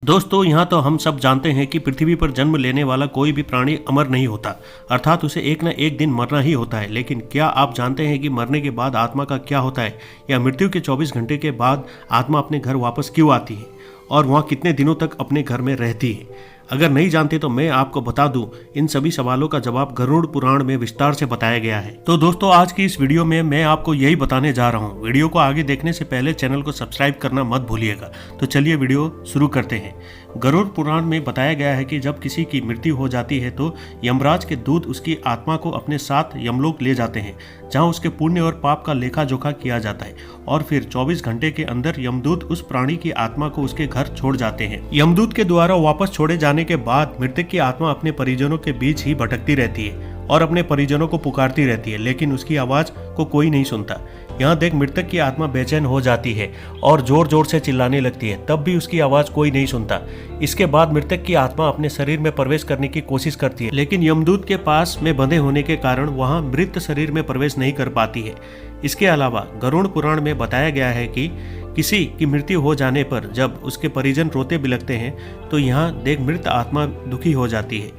दोस्तों यहाँ तो हम सब जानते हैं कि पृथ्वी पर जन्म लेने वाला कोई भी प्राणी अमर नहीं होता, अर्थात उसे एक न एक दिन मरना ही होता है। लेकिन क्या आप जानते हैं कि मरने के बाद आत्मा का क्या होता है, या मृत्यु के 24 घंटे के बाद आत्मा अपने घर वापस क्यों आती है और वहाँ कितने दिनों तक अपने घर में रहती है? अगर नहीं जानते तो मैं आपको बता दूं, इन सभी सवालों का जवाब गरुड़ पुराण में विस्तार से बताया गया है। तो दोस्तों आज की इस वीडियो में मैं आपको यही बताने जा रहा हूं। वीडियो को आगे देखने से पहले चैनल को सब्सक्राइब करना मत भूलिएगा। तो चलिए वीडियो शुरू करते हैं। गरुड़ पुराण में बताया गया है कि जब किसी की मृत्यु हो जाती है तो यमराज के दूत उसकी आत्मा को अपने साथ यमलोक ले जाते हैं, जहां उसके पुण्य और पाप का लेखा जोखा किया जाता है और फिर 24 घंटे के अंदर यमदूत उस प्राणी की आत्मा को उसके घर छोड़ जाते हैं। यमदूत के द्वारा वापस छोड़े जाने के बाद मृतक की आत्मा अपने परिजनों के बीच ही भटकती रहती है और अपने परिजनों को पुकारती रहती है, लेकिन उसकी आवाज को कोई नहीं सुनता। यहाँ देख मृतक की आत्मा बेचैन हो जाती है और जोर जोर से चिल्लाने लगती है, तब भी उसकी आवाज कोई नहीं सुनता। इसके बाद मृतक की आत्मा अपने शरीर में प्रवेश करने की कोशिश करती है, लेकिन यमदूत के पास में बंधे होने के कारण वहाँ मृत शरीर में प्रवेश नहीं कर पाती है। इसके अलावा गरुड़ पुराण में बताया गया है कि किसी की मृत्यु हो जाने पर जब उसके परिजन रोते बिलखते हैं तो यहाँ देख मृत आत्मा दुखी हो जाती है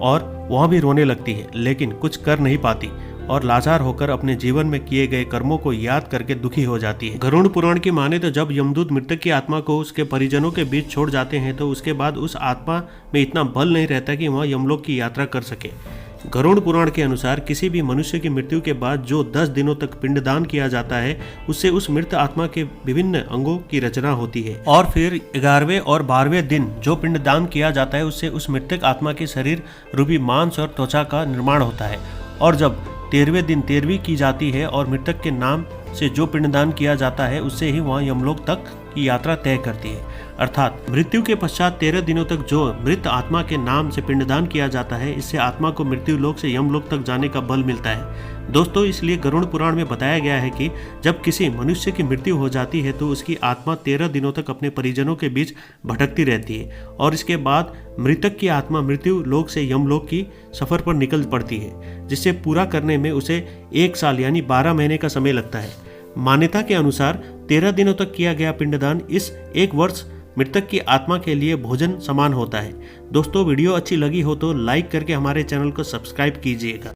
और वहाँ भी रोने लगती है, लेकिन कुछ कर नहीं पाती और लाचार होकर अपने जीवन में किए गए कर्मों को याद करके दुखी हो जाती है। गरुड़ पुराण की माने तो जब यमदूत मृतक की आत्मा को उसके परिजनों के बीच छोड़ जाते हैं तो उसके बाद उस आत्मा में इतना बल नहीं रहता कि वह यमलोक की यात्रा कर सके। गरुड़ पुराण के अनुसार किसी भी मनुष्य की मृत्यु के बाद जो 10 दिनों तक पिंडदान किया जाता है उससे उस मृत आत्मा के विभिन्न अंगों की रचना होती है और फिर 11वें और 12वें दिन जो पिंडदान किया जाता है उससे उस मृतक आत्मा के शरीर रूपी मांस और त्वचा का निर्माण होता है। और जब 13वें दिन 13वीं की जाती है और मृतक के नाम से जो पिंडदान किया जाता है उससे ही वहाँ यमलोक तक की यात्रा तय करती है। अर्थात मृत्यु के पश्चात 13 दिनों तक जो मृत आत्मा के नाम से पिंडदान किया जाता है, इससे आत्मा को मृत्यु लोक से यमलोक तक जाने का बल मिलता है। दोस्तों इसलिए गरुड़ पुराण में बताया गया है कि जब किसी मनुष्य की मृत्यु हो जाती है तो उसकी आत्मा 13 दिनों तक अपने परिजनों के बीच भटकती रहती है और इसके बाद मृतक की आत्मा मृत्यु लोक से यमलोक की सफर पर निकल पड़ती है, जिसे पूरा करने में उसे 1 साल यानी 12 महीने का समय लगता है। मान्यता के अनुसार 13 दिनों तक किया गया पिंडदान इस 1 वर्ष मृतक की आत्मा के लिए भोजन समान होता है। दोस्तों वीडियो अच्छी लगी हो तो लाइक करके हमारे चैनल को सब्सक्राइब कीजिएगा।